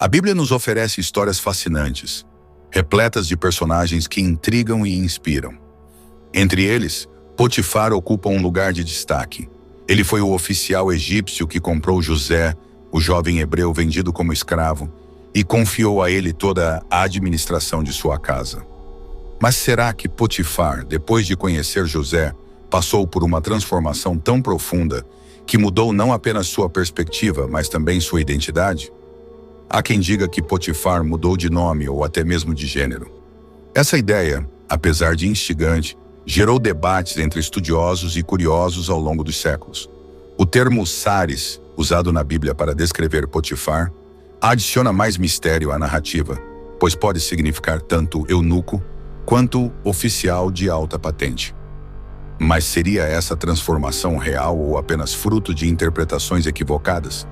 A Bíblia nos oferece histórias fascinantes, repletas de personagens que intrigam e inspiram. Entre eles, Potifar ocupa um lugar de destaque. Ele foi o oficial egípcio que comprou José, o jovem hebreu vendido como escravo, e confiou a ele toda a administração de sua casa. Mas será que Potifar, depois de conhecer José, passou por uma transformação tão profunda que mudou não apenas sua perspectiva, mas também sua identidade? Há quem diga que Potifar mudou de nome ou até mesmo de gênero. Essa ideia, apesar de instigante, gerou debates entre estudiosos e curiosos ao longo dos séculos. O termo Sares, usado na Bíblia para descrever Potifar, adiciona mais mistério à narrativa, pois pode significar tanto eunuco quanto oficial de alta patente. Mas seria essa transformação real ou apenas fruto de interpretações equivocadas?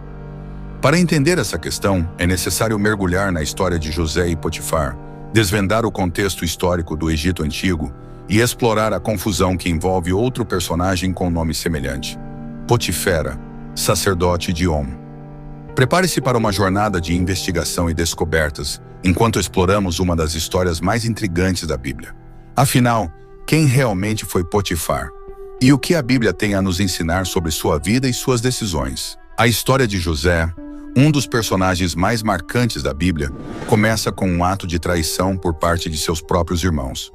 Para entender essa questão, é necessário mergulhar na história de José e Potifar, desvendar o contexto histórico do Egito Antigo e explorar a confusão que envolve outro personagem com nome semelhante, Potifera, sacerdote de On. Prepare-se para uma jornada de investigação e descobertas, enquanto exploramos uma das histórias mais intrigantes da Bíblia. Afinal, quem realmente foi Potifar? E o que a Bíblia tem a nos ensinar sobre sua vida e suas decisões? A história de José, um dos personagens mais marcantes da Bíblia, começa com um ato de traição por parte de seus próprios irmãos.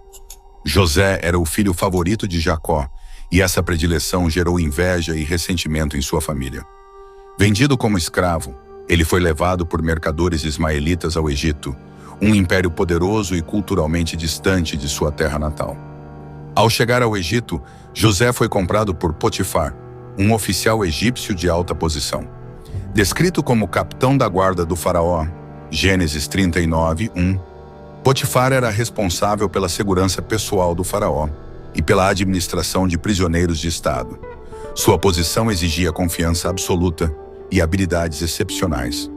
José era o filho favorito de Jacó, e essa predileção gerou inveja e ressentimento em sua família. Vendido como escravo, ele foi levado por mercadores ismaelitas ao Egito, um império poderoso e culturalmente distante de sua terra natal. Ao chegar ao Egito, José foi comprado por Potifar, um oficial egípcio de alta posição. Descrito como capitão da guarda do faraó, Gênesis 39:1, Potifar era responsável pela segurança pessoal do faraó e pela administração de prisioneiros de estado. Sua posição exigia confiança absoluta e habilidades excepcionais.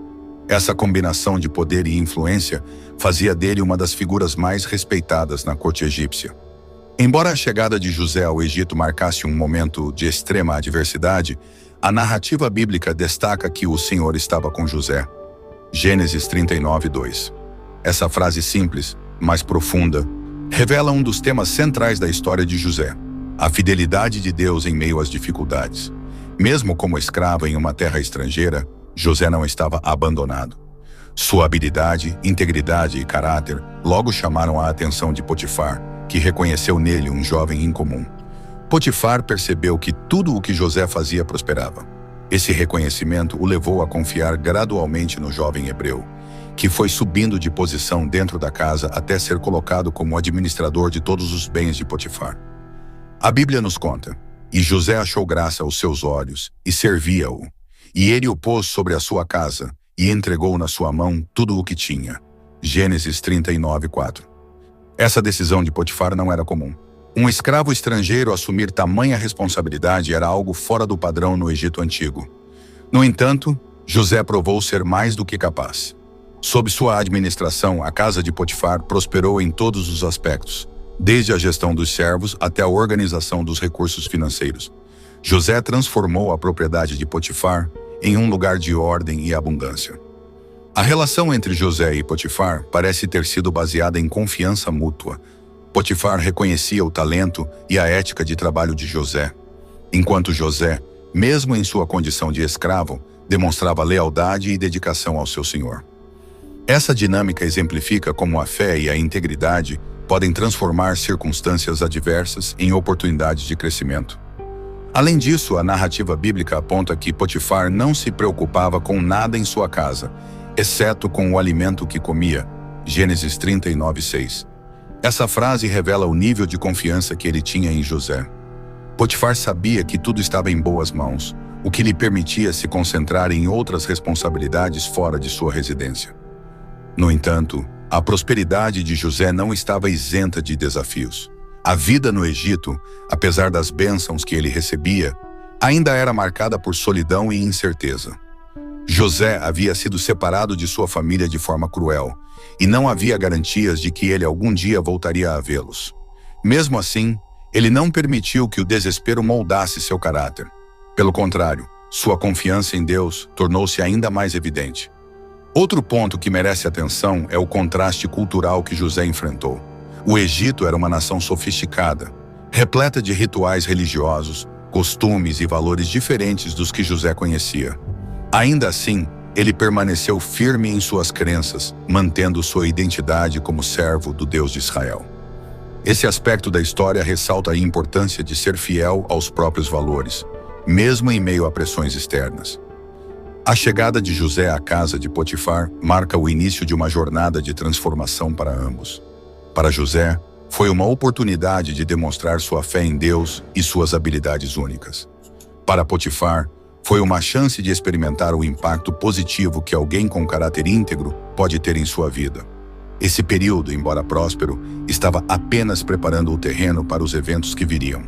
Essa combinação de poder e influência fazia dele uma das figuras mais respeitadas na corte egípcia. Embora a chegada de José ao Egito marcasse um momento de extrema adversidade, a narrativa bíblica destaca que o Senhor estava com José. Gênesis 39:2. Essa frase simples, mas profunda, revela um dos temas centrais da história de José: a fidelidade de Deus em meio às dificuldades. Mesmo como escravo em uma terra estrangeira, José não estava abandonado. Sua habilidade, integridade e caráter logo chamaram a atenção de Potifar, que reconheceu nele um jovem incomum. Potifar percebeu que tudo o que José fazia prosperava. Esse reconhecimento o levou a confiar gradualmente no jovem hebreu, que foi subindo de posição dentro da casa até ser colocado como administrador de todos os bens de Potifar. A Bíblia nos conta: e José achou graça aos seus olhos e servia-o, e ele o pôs sobre a sua casa e entregou na sua mão tudo o que tinha. Gênesis 39:4. Essa decisão de Potifar não era comum. Um escravo estrangeiro assumir tamanha responsabilidade era algo fora do padrão no Egito Antigo. No entanto, José provou ser mais do que capaz. Sob sua administração, a casa de Potifar prosperou em todos os aspectos, desde a gestão dos servos até a organização dos recursos financeiros. José transformou a propriedade de Potifar em um lugar de ordem e abundância. A relação entre José e Potifar parece ter sido baseada em confiança mútua. Potifar reconhecia o talento e a ética de trabalho de José, enquanto José, mesmo em sua condição de escravo, demonstrava lealdade e dedicação ao seu senhor. Essa dinâmica exemplifica como a fé e a integridade podem transformar circunstâncias adversas em oportunidades de crescimento. Além disso, a narrativa bíblica aponta que Potifar não se preocupava com nada em sua casa, exceto com o alimento que comia. Gênesis 39:6. Essa frase revela o nível de confiança que ele tinha em José. Potifar sabia que tudo estava em boas mãos, o que lhe permitia se concentrar em outras responsabilidades fora de sua residência. No entanto, a prosperidade de José não estava isenta de desafios. A vida no Egito, apesar das bênçãos que ele recebia, ainda era marcada por solidão e incerteza. José havia sido separado de sua família de forma cruel, e não havia garantias de que ele algum dia voltaria a vê-los. Mesmo assim, ele não permitiu que o desespero moldasse seu caráter. Pelo contrário, sua confiança em Deus tornou-se ainda mais evidente. Outro ponto que merece atenção é o contraste cultural que José enfrentou. O Egito era uma nação sofisticada, repleta de rituais religiosos, costumes e valores diferentes dos que José conhecia. Ainda assim, ele permaneceu firme em suas crenças, mantendo sua identidade como servo do Deus de Israel. Esse aspecto da história ressalta a importância de ser fiel aos próprios valores, mesmo em meio a pressões externas. A chegada de José à casa de Potifar marca o início de uma jornada de transformação para ambos. Para José, foi uma oportunidade de demonstrar sua fé em Deus e suas habilidades únicas. Para Potifar, foi uma chance de experimentar o impacto positivo que alguém com caráter íntegro pode ter em sua vida. Esse período, embora próspero, estava apenas preparando o terreno para os eventos que viriam.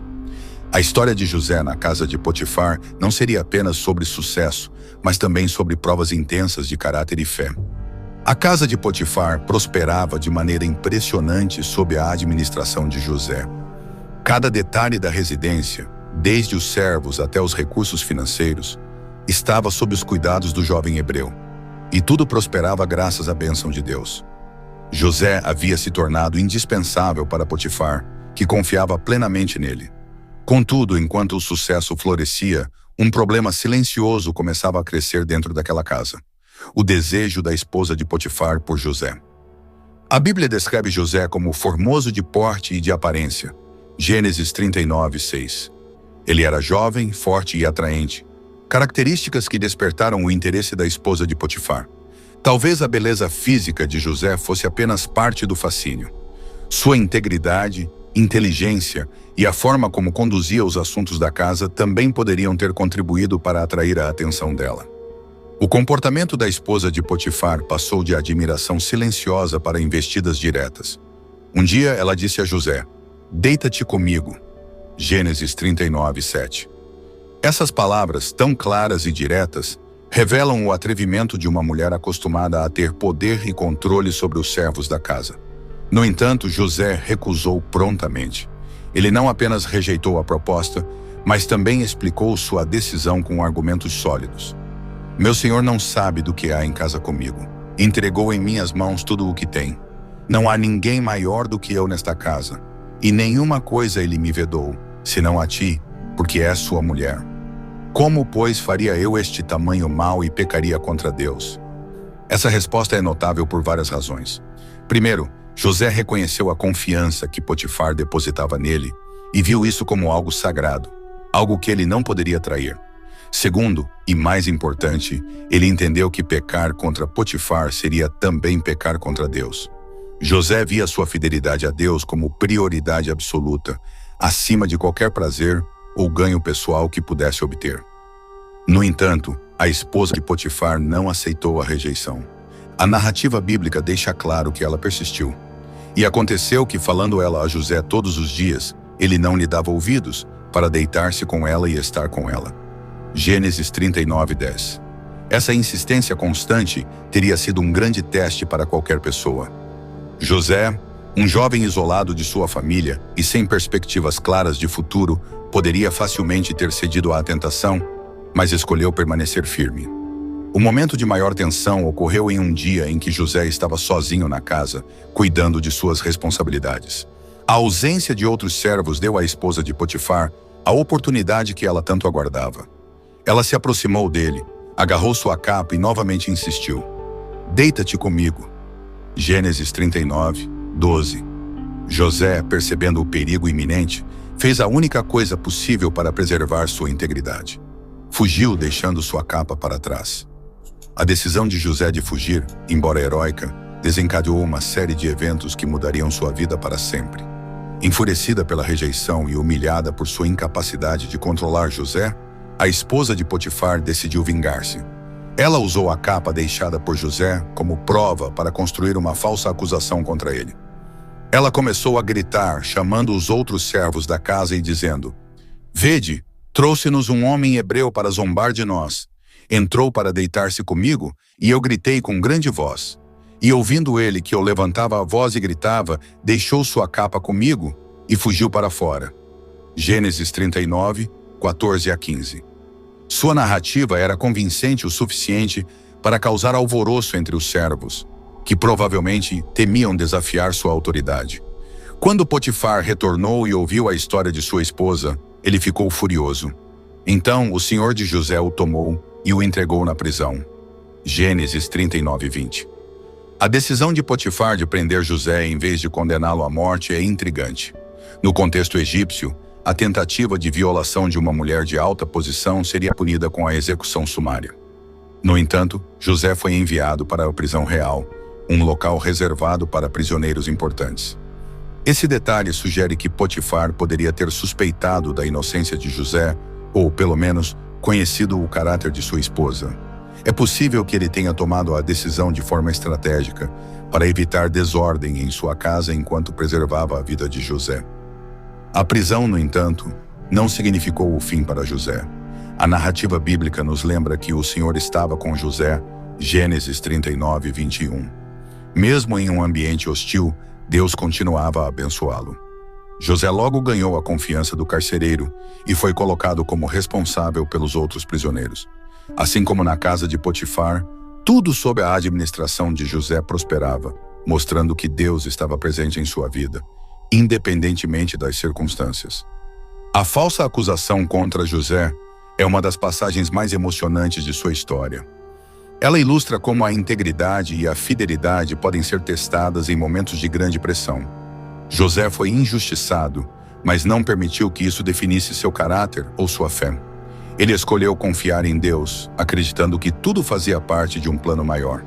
A história de José na casa de Potifar não seria apenas sobre sucesso, mas também sobre provas intensas de caráter e fé. A casa de Potifar prosperava de maneira impressionante sob a administração de José. Cada detalhe da residência, desde os servos até os recursos financeiros, estava sob os cuidados do jovem hebreu. E tudo prosperava graças à bênção de Deus. José havia se tornado indispensável para Potifar, que confiava plenamente nele. Contudo, enquanto o sucesso florescia, um problema silencioso começava a crescer dentro daquela casa: o desejo da esposa de Potifar por José. A Bíblia descreve José como formoso de porte e de aparência. Gênesis 39:6. Ele era jovem, forte e atraente, características que despertaram o interesse da esposa de Potifar. Talvez a beleza física de José fosse apenas parte do fascínio. Sua integridade, inteligência e a forma como conduzia os assuntos da casa também poderiam ter contribuído para atrair a atenção dela. O comportamento da esposa de Potifar passou de admiração silenciosa para investidas diretas. Um dia ela disse a José: "Deita-te comigo." Gênesis 39:7. Essas palavras, tão claras e diretas, revelam o atrevimento de uma mulher acostumada a ter poder e controle sobre os servos da casa. No entanto, José recusou prontamente. Ele não apenas rejeitou a proposta, mas também explicou sua decisão com argumentos sólidos. "Meu senhor não sabe do que há em casa comigo. Entregou em minhas mãos tudo o que tem. Não há ninguém maior do que eu nesta casa, e nenhuma coisa ele me vedou, senão a ti, porque és sua mulher. Como, pois, faria eu este tamanho mal e pecaria contra Deus?" Essa resposta é notável por várias razões. Primeiro, José reconheceu a confiança que Potifar depositava nele e viu isso como algo sagrado, algo que ele não poderia trair. Segundo, e mais importante, ele entendeu que pecar contra Potifar seria também pecar contra Deus. José via sua fidelidade a Deus como prioridade absoluta, acima de qualquer prazer ou ganho pessoal que pudesse obter. No entanto, a esposa de Potifar não aceitou a rejeição. A narrativa bíblica deixa claro que ela persistiu. E aconteceu que, falando ela a José todos os dias, ele não lhe dava ouvidos para deitar-se com ela e estar com ela. Gênesis 39:10. Essa insistência constante teria sido um grande teste para qualquer pessoa. José, um jovem isolado de sua família e sem perspectivas claras de futuro, poderia facilmente ter cedido à tentação, mas escolheu permanecer firme. O momento de maior tensão ocorreu em um dia em que José estava sozinho na casa, cuidando de suas responsabilidades. A ausência de outros servos deu à esposa de Potifar a oportunidade que ela tanto aguardava. Ela se aproximou dele, agarrou sua capa e novamente insistiu: "Deita-te comigo." Gênesis 39:12. José, percebendo o perigo iminente, fez a única coisa possível para preservar sua integridade. Fugiu, deixando sua capa para trás. A decisão de José de fugir, embora heróica, desencadeou uma série de eventos que mudariam sua vida para sempre. Enfurecida pela rejeição e humilhada por sua incapacidade de controlar José, a esposa de Potifar decidiu vingar-se. Ela usou a capa deixada por José como prova para construir uma falsa acusação contra ele. Ela começou a gritar, chamando os outros servos da casa e dizendo: "Vede, trouxe-nos um homem hebreu para zombar de nós. Entrou para deitar-se comigo, e eu gritei com grande voz. E ouvindo ele que eu levantava a voz e gritava, deixou sua capa comigo e fugiu para fora." Gênesis 39:14-15. Sua narrativa era convincente o suficiente para causar alvoroço entre os servos, que provavelmente temiam desafiar sua autoridade. Quando Potifar retornou e ouviu a história de sua esposa, ele ficou furioso. Então o senhor de José o tomou e o entregou na prisão. Gênesis 39:20. A decisão de Potifar de prender José em vez de condená-lo à morte é intrigante. No contexto egípcio, a tentativa de violação de uma mulher de alta posição seria punida com a execução sumária. No entanto, José foi enviado para a prisão real, um local reservado para prisioneiros importantes. Esse detalhe sugere que Potifar poderia ter suspeitado da inocência de José, ou, pelo menos, conhecido o caráter de sua esposa. É possível que ele tenha tomado a decisão de forma estratégica para evitar desordem em sua casa enquanto preservava a vida de José. A prisão, no entanto, não significou o fim para José. A narrativa bíblica nos lembra que o Senhor estava com José, Gênesis 39:21. Mesmo em um ambiente hostil, Deus continuava a abençoá-lo. José logo ganhou a confiança do carcereiro e foi colocado como responsável pelos outros prisioneiros. Assim como na casa de Potifar, tudo sob a administração de José prosperava, mostrando que Deus estava presente em sua vida, independentemente das circunstâncias. A falsa acusação contra José é uma das passagens mais emocionantes de sua história. Ela ilustra como a integridade e a fidelidade podem ser testadas em momentos de grande pressão. José foi injustiçado, mas não permitiu que isso definisse seu caráter ou sua fé. Ele escolheu confiar em Deus, acreditando que tudo fazia parte de um plano maior.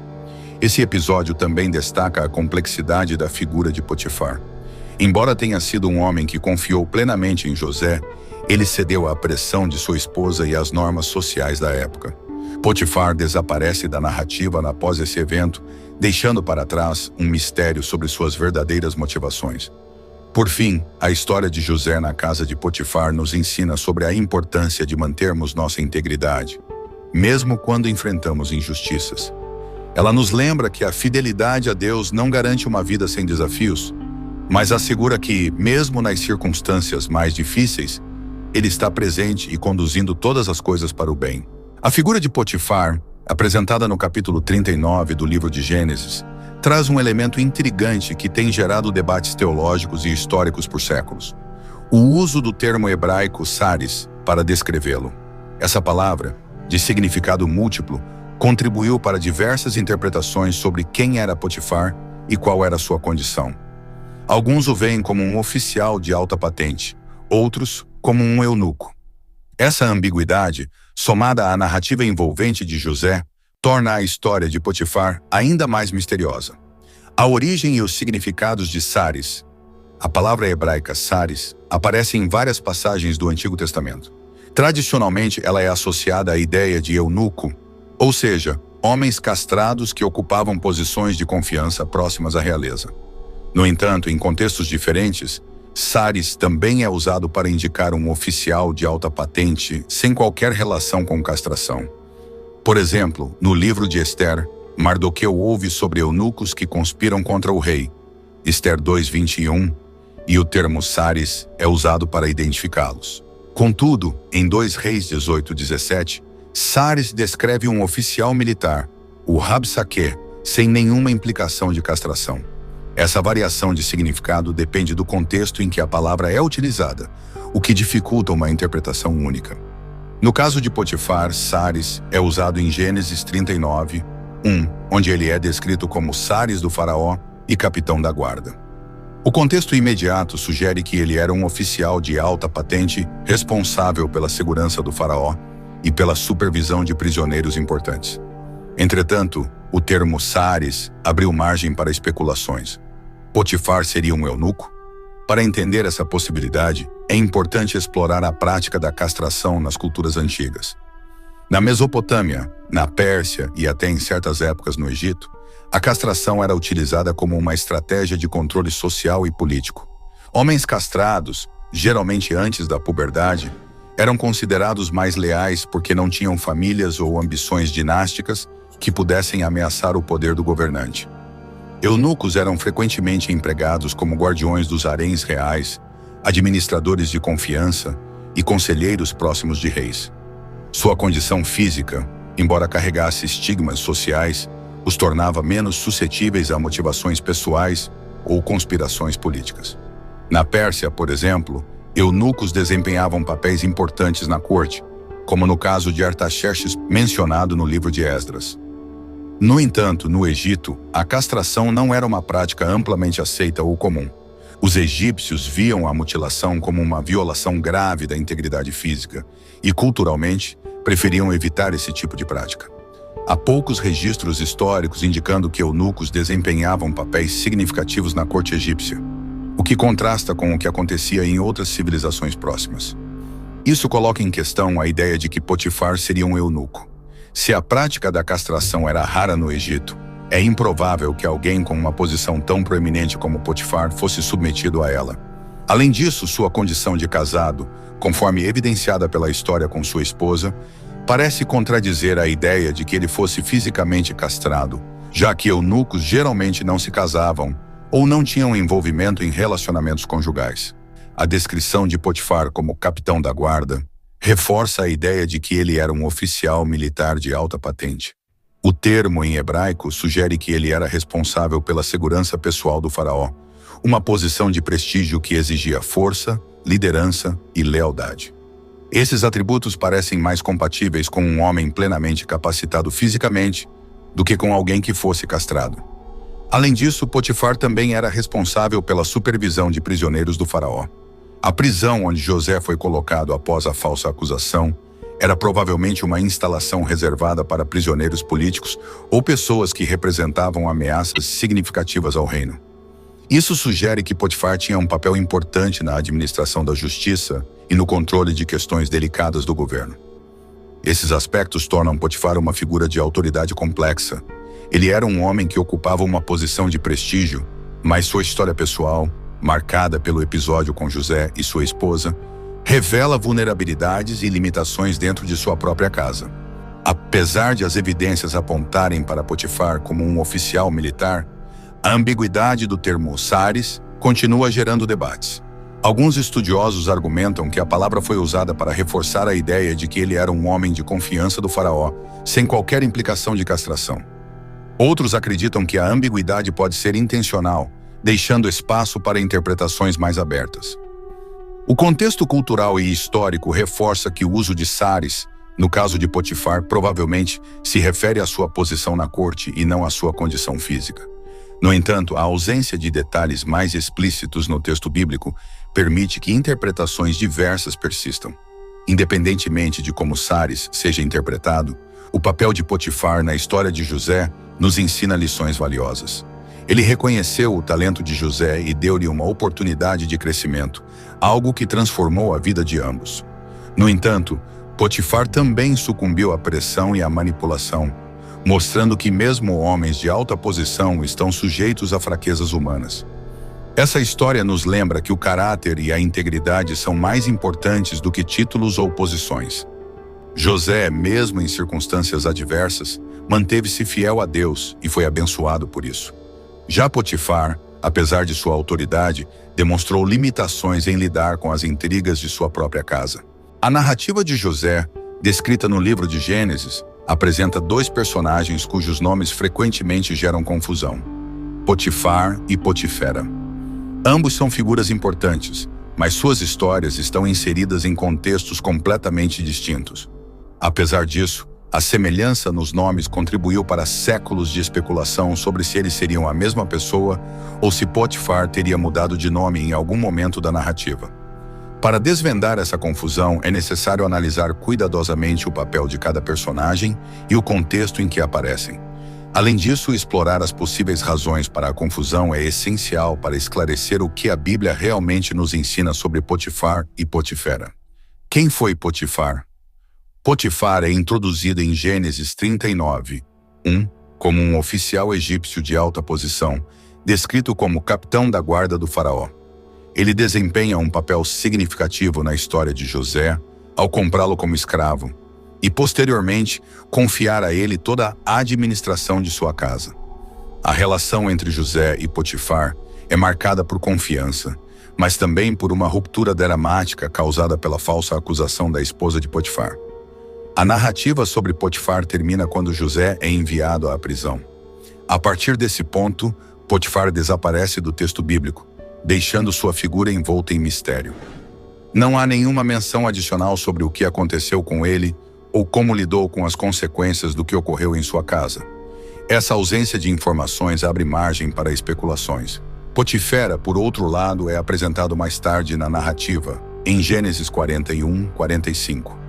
Esse episódio também destaca a complexidade da figura de Potifar. Embora tenha sido um homem que confiou plenamente em José, ele cedeu à pressão de sua esposa e às normas sociais da época. Potifar desaparece da narrativa após esse evento, deixando para trás um mistério sobre suas verdadeiras motivações. Por fim, a história de José na casa de Potifar nos ensina sobre a importância de mantermos nossa integridade, mesmo quando enfrentamos injustiças. Ela nos lembra que a fidelidade a Deus não garante uma vida sem desafios, mas assegura que, mesmo nas circunstâncias mais difíceis, Ele está presente e conduzindo todas as coisas para o bem. A figura de Potifar, apresentada no capítulo 39 do livro de Gênesis, traz um elemento intrigante que tem gerado debates teológicos e históricos por séculos: o uso do termo hebraico saris para descrevê-lo. Essa palavra, de significado múltiplo, contribuiu para diversas interpretações sobre quem era Potifar e qual era sua condição. Alguns o veem como um oficial de alta patente, outros como um eunuco. Essa ambiguidade, somada à narrativa envolvente de José, torna a história de Potifar ainda mais misteriosa. A origem e os significados de saris. A palavra hebraica saris aparece em várias passagens do Antigo Testamento. Tradicionalmente, ela é associada à ideia de eunuco, ou seja, homens castrados que ocupavam posições de confiança próximas à realeza. No entanto, em contextos diferentes, saris também é usado para indicar um oficial de alta patente sem qualquer relação com castração. Por exemplo, no livro de Ester, Mardoqueu ouve sobre eunucos que conspiram contra o rei, Ester 2:21, e o termo saris é usado para identificá-los. Contudo, em 2 Reis 18:17, saris descreve um oficial militar, o Rabsaquê, sem nenhuma implicação de castração. Essa variação de significado depende do contexto em que a palavra é utilizada, o que dificulta uma interpretação única. No caso de Potifar, saris é usado em Gênesis 39:1, onde ele é descrito como saris do faraó e capitão da guarda. O contexto imediato sugere que ele era um oficial de alta patente responsável pela segurança do faraó e pela supervisão de prisioneiros importantes. Entretanto, o termo saris abriu margem para especulações. Potifar seria um eunuco? Para entender essa possibilidade, é importante explorar a prática da castração nas culturas antigas. Na Mesopotâmia, na Pérsia e até em certas épocas no Egito, a castração era utilizada como uma estratégia de controle social e político. Homens castrados, geralmente antes da puberdade, eram considerados mais leais porque não tinham famílias ou ambições dinásticas que pudessem ameaçar o poder do governante. Eunucos eram frequentemente empregados como guardiões dos haréns reais, administradores de confiança e conselheiros próximos de reis. Sua condição física, embora carregasse estigmas sociais, os tornava menos suscetíveis a motivações pessoais ou conspirações políticas. Na Pérsia, por exemplo, eunucos desempenhavam papéis importantes na corte, como no caso de Artaxerxes mencionado no livro de Esdras. No entanto, no Egito, a castração não era uma prática amplamente aceita ou comum. Os egípcios viam a mutilação como uma violação grave da integridade física e, culturalmente, preferiam evitar esse tipo de prática. Há poucos registros históricos indicando que eunucos desempenhavam papéis significativos na corte egípcia, o que contrasta com o que acontecia em outras civilizações próximas. Isso coloca em questão a ideia de que Potifar seria um eunuco. Se a prática da castração era rara no Egito, é improvável que alguém com uma posição tão proeminente como Potifar fosse submetido a ela. Além disso, sua condição de casado, conforme evidenciada pela história com sua esposa, parece contradizer a ideia de que ele fosse fisicamente castrado, já que eunucos geralmente não se casavam ou não tinham envolvimento em relacionamentos conjugais. A descrição de Potifar como capitão da guarda reforça a ideia de que ele era um oficial militar de alta patente. O termo em hebraico sugere que ele era responsável pela segurança pessoal do faraó, uma posição de prestígio que exigia força, liderança e lealdade. Esses atributos parecem mais compatíveis com um homem plenamente capacitado fisicamente do que com alguém que fosse castrado. Além disso, Potifar também era responsável pela supervisão de prisioneiros do faraó. A prisão onde José foi colocado após a falsa acusação era provavelmente uma instalação reservada para prisioneiros políticos ou pessoas que representavam ameaças significativas ao reino. Isso sugere que Potifar tinha um papel importante na administração da justiça e no controle de questões delicadas do governo. Esses aspectos tornam Potifar uma figura de autoridade complexa. Ele era um homem que ocupava uma posição de prestígio, mas sua história pessoal, marcada pelo episódio com José e sua esposa, revela vulnerabilidades e limitações dentro de sua própria casa. Apesar de as evidências apontarem para Potifar como um oficial militar, a ambiguidade do termo Sares continua gerando debates. Alguns estudiosos argumentam que a palavra foi usada para reforçar a ideia de que ele era um homem de confiança do faraó, sem qualquer implicação de castração. Outros acreditam que a ambiguidade pode ser intencional, deixando espaço para interpretações mais abertas. O contexto cultural e histórico reforça que o uso de Sares, no caso de Potifar, provavelmente se refere à sua posição na corte e não à sua condição física. No entanto, a ausência de detalhes mais explícitos no texto bíblico permite que interpretações diversas persistam. Independentemente de como Sares seja interpretado, o papel de Potifar na história de José nos ensina lições valiosas. Ele reconheceu o talento de José e deu-lhe uma oportunidade de crescimento, algo que transformou a vida de ambos. No entanto, Potifar também sucumbiu à pressão e à manipulação, mostrando que mesmo homens de alta posição estão sujeitos a fraquezas humanas. Essa história nos lembra que o caráter e a integridade são mais importantes do que títulos ou posições. José, mesmo em circunstâncias adversas, manteve-se fiel a Deus e foi abençoado por isso. Já Potifar, apesar de sua autoridade, demonstrou limitações em lidar com as intrigas de sua própria casa. A narrativa de José, descrita no livro de Gênesis, apresenta dois personagens cujos nomes frequentemente geram confusão: Potifar e Potifera. Ambos são figuras importantes, mas suas histórias estão inseridas em contextos completamente distintos. Apesar disso, a semelhança nos nomes contribuiu para séculos de especulação sobre se eles seriam a mesma pessoa ou se Potifar teria mudado de nome em algum momento da narrativa. Para desvendar essa confusão, é necessário analisar cuidadosamente o papel de cada personagem e o contexto em que aparecem. Além disso, explorar as possíveis razões para a confusão é essencial para esclarecer o que a Bíblia realmente nos ensina sobre Potifar e Potifera. Quem foi Potifar? Potifar é introduzido em Gênesis 39:1 como um oficial egípcio de alta posição, descrito como capitão da guarda do faraó. Ele desempenha um papel significativo na história de José ao comprá-lo como escravo e, posteriormente, confiar a ele toda a administração de sua casa. A relação entre José e Potifar é marcada por confiança, mas também por uma ruptura dramática causada pela falsa acusação da esposa de Potifar. A narrativa sobre Potifar termina quando José é enviado à prisão. A partir desse ponto, Potifar desaparece do texto bíblico, deixando sua figura envolta em mistério. Não há nenhuma menção adicional sobre o que aconteceu com ele ou como lidou com as consequências do que ocorreu em sua casa. Essa ausência de informações abre margem para especulações. Potifera, por outro lado, é apresentado mais tarde na narrativa, em Gênesis 41:45.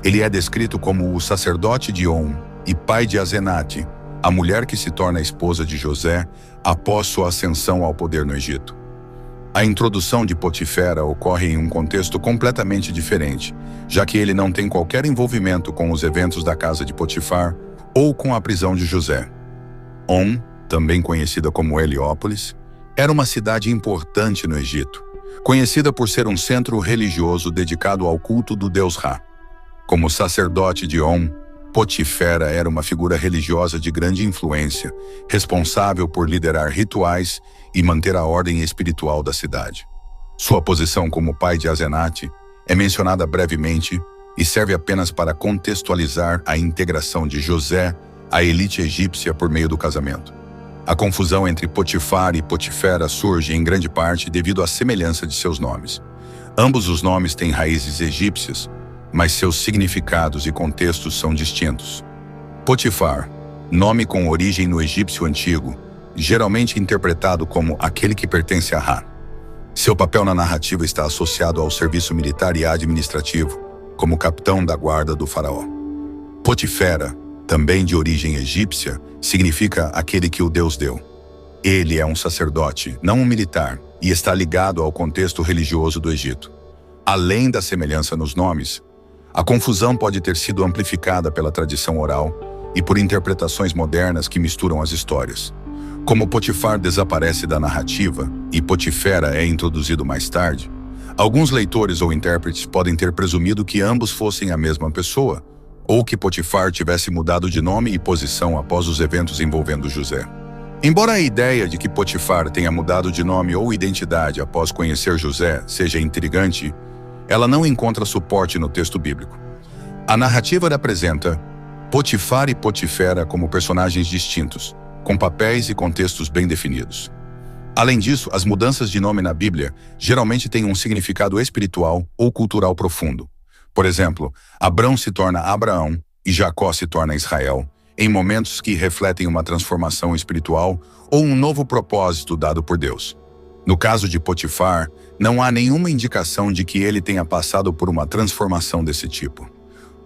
Ele é descrito como o sacerdote de On e pai de Azenate, a mulher que se torna a esposa de José após sua ascensão ao poder no Egito. A introdução de Potifera ocorre em um contexto completamente diferente, já que ele não tem qualquer envolvimento com os eventos da casa de Potifar ou com a prisão de José. On, também conhecida como Heliópolis, era uma cidade importante no Egito, conhecida por ser um centro religioso dedicado ao culto do deus Ra. Como sacerdote de On, Potifera era uma figura religiosa de grande influência, responsável por liderar rituais e manter a ordem espiritual da cidade. Sua posição como pai de Azenate é mencionada brevemente e serve apenas para contextualizar a integração de José à elite egípcia por meio do casamento. A confusão entre Potifar e Potifera surge em grande parte devido à semelhança de seus nomes. Ambos os nomes têm raízes egípcias, mas seus significados e contextos são distintos. Potifar, nome com origem no egípcio antigo, geralmente interpretado como aquele que pertence a Ra. Seu papel na narrativa está associado ao serviço militar e administrativo, como capitão da guarda do faraó. Potifera, também de origem egípcia, significa aquele que o Deus deu. Ele é um sacerdote, não um militar, e está ligado ao contexto religioso do Egito. Além da semelhança nos nomes, a confusão pode ter sido amplificada pela tradição oral e por interpretações modernas que misturam as histórias. Como Potifar desaparece da narrativa e Potifera é introduzido mais tarde, alguns leitores ou intérpretes podem ter presumido que ambos fossem a mesma pessoa, ou que Potifar tivesse mudado de nome e posição após os eventos envolvendo José. Embora a ideia de que Potifar tenha mudado de nome ou identidade após conhecer José seja intrigante, ela não encontra suporte no texto bíblico. A narrativa apresenta Potifar e Potifera como personagens distintos, com papéis e contextos bem definidos. Além disso, as mudanças de nome na Bíblia geralmente têm um significado espiritual ou cultural profundo. Por exemplo, Abrão se torna Abraão e Jacó se torna Israel, em momentos que refletem uma transformação espiritual ou um novo propósito dado por Deus. No caso de Potifar, não há nenhuma indicação de que ele tenha passado por uma transformação desse tipo.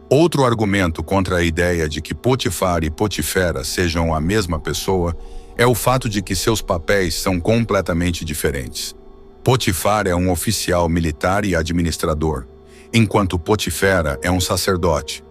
Outro argumento contra a ideia de que Potifar e Potifera sejam a mesma pessoa é o fato de que seus papéis são completamente diferentes. Potifar é um oficial militar e administrador, enquanto Potifera é um sacerdote.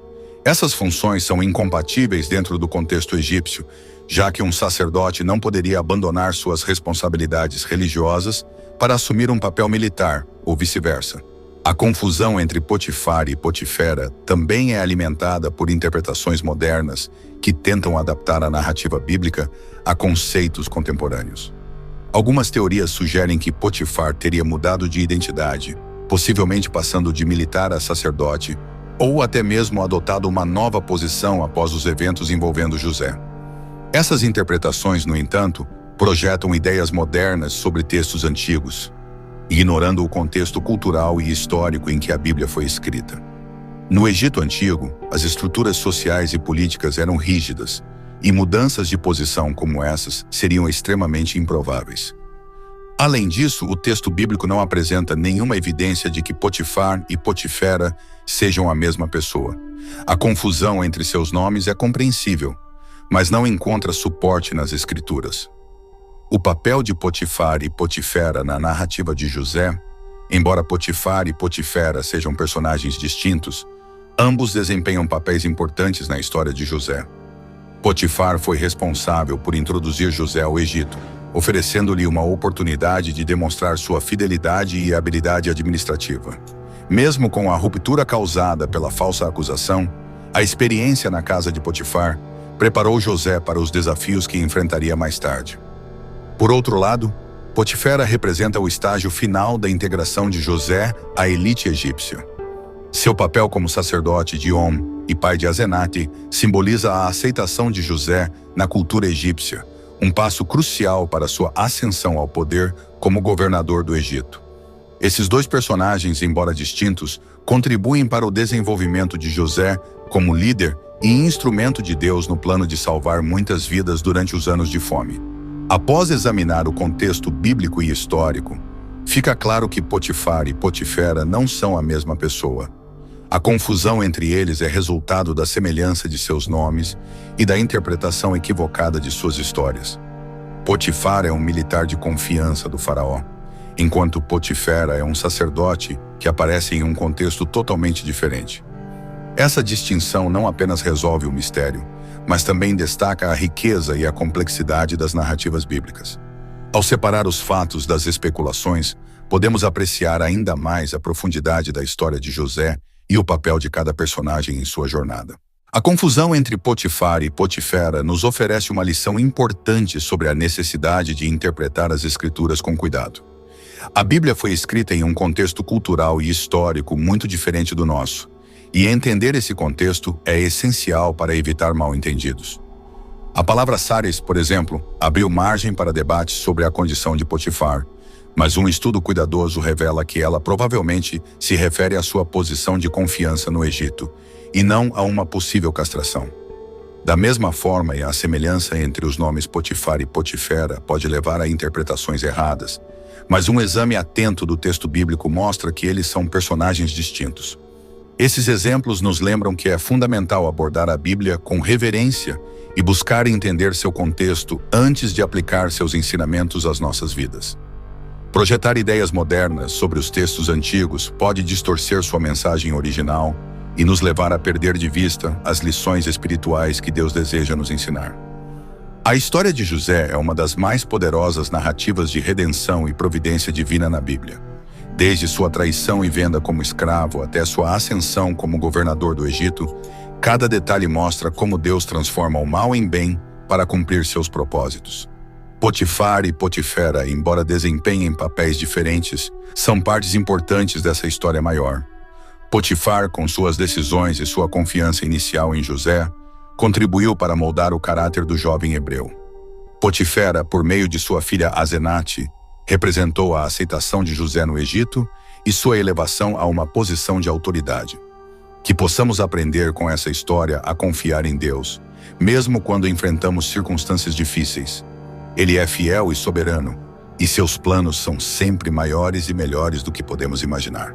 Essas funções são incompatíveis dentro do contexto egípcio, já que um sacerdote não poderia abandonar suas responsabilidades religiosas para assumir um papel militar, ou vice-versa. A confusão entre Potifar e Potifera também é alimentada por interpretações modernas que tentam adaptar a narrativa bíblica a conceitos contemporâneos. Algumas teorias sugerem que Potifar teria mudado de identidade, possivelmente passando de militar a sacerdote, ou até mesmo adotado uma nova posição após os eventos envolvendo José. Essas interpretações, no entanto, projetam ideias modernas sobre textos antigos, ignorando o contexto cultural e histórico em que a Bíblia foi escrita. No Egito Antigo, as estruturas sociais e políticas eram rígidas, e mudanças de posição como essas seriam extremamente improváveis. Além disso, o texto bíblico não apresenta nenhuma evidência de que Potifar e Potifera sejam a mesma pessoa. A confusão entre seus nomes é compreensível, mas não encontra suporte nas Escrituras. O papel de Potifar e Potifera na narrativa de José, embora Potifar e Potifera sejam personagens distintos, ambos desempenham papéis importantes na história de José. Potifar foi responsável por introduzir José ao Egito, oferecendo-lhe uma oportunidade de demonstrar sua fidelidade e habilidade administrativa. Mesmo com a ruptura causada pela falsa acusação, a experiência na casa de Potifar preparou José para os desafios que enfrentaria mais tarde. Por outro lado, Potifera representa o estágio final da integração de José à elite egípcia. Seu papel como sacerdote de On e pai de Asenate, simboliza a aceitação de José na cultura egípcia, um passo crucial para sua ascensão ao poder como governador do Egito. Esses dois personagens, embora distintos, contribuem para o desenvolvimento de José como líder e instrumento de Deus no plano de salvar muitas vidas durante os anos de fome. Após examinar o contexto bíblico e histórico, fica claro que Potifar e Potifera não são a mesma pessoa. A confusão entre eles é resultado da semelhança de seus nomes e da interpretação equivocada de suas histórias. Potifar é um militar de confiança do faraó, enquanto Potifera é um sacerdote que aparece em um contexto totalmente diferente. Essa distinção não apenas resolve o mistério, mas também destaca a riqueza e a complexidade das narrativas bíblicas. Ao separar os fatos das especulações, podemos apreciar ainda mais a profundidade da história de José e o papel de cada personagem em sua jornada. A confusão entre Potifar e Potifera nos oferece uma lição importante sobre a necessidade de interpretar as Escrituras com cuidado. A Bíblia foi escrita em um contexto cultural e histórico muito diferente do nosso, e entender esse contexto é essencial para evitar mal-entendidos. A palavra Sares, por exemplo, abriu margem para debates sobre a condição de Potifar, mas um estudo cuidadoso revela que ela provavelmente se refere à sua posição de confiança no Egito, e não a uma possível castração. Da mesma forma, a semelhança entre os nomes Potifar e Potifera pode levar a interpretações erradas, mas um exame atento do texto bíblico mostra que eles são personagens distintos. Esses exemplos nos lembram que é fundamental abordar a Bíblia com reverência e buscar entender seu contexto antes de aplicar seus ensinamentos às nossas vidas. Projetar ideias modernas sobre os textos antigos pode distorcer sua mensagem original e nos levar a perder de vista as lições espirituais que Deus deseja nos ensinar. A história de José é uma das mais poderosas narrativas de redenção e providência divina na Bíblia. Desde sua traição e venda como escravo até sua ascensão como governador do Egito, cada detalhe mostra como Deus transforma o mal em bem para cumprir seus propósitos. Potifar e Potifera, embora desempenhem papéis diferentes, são partes importantes dessa história maior. Potifar, com suas decisões e sua confiança inicial em José, contribuiu para moldar o caráter do jovem hebreu. Potifera, por meio de sua filha Asenate, representou a aceitação de José no Egito e sua elevação a uma posição de autoridade. Que possamos aprender com essa história a confiar em Deus, mesmo quando enfrentamos circunstâncias difíceis. Ele é fiel e soberano, e seus planos são sempre maiores e melhores do que podemos imaginar.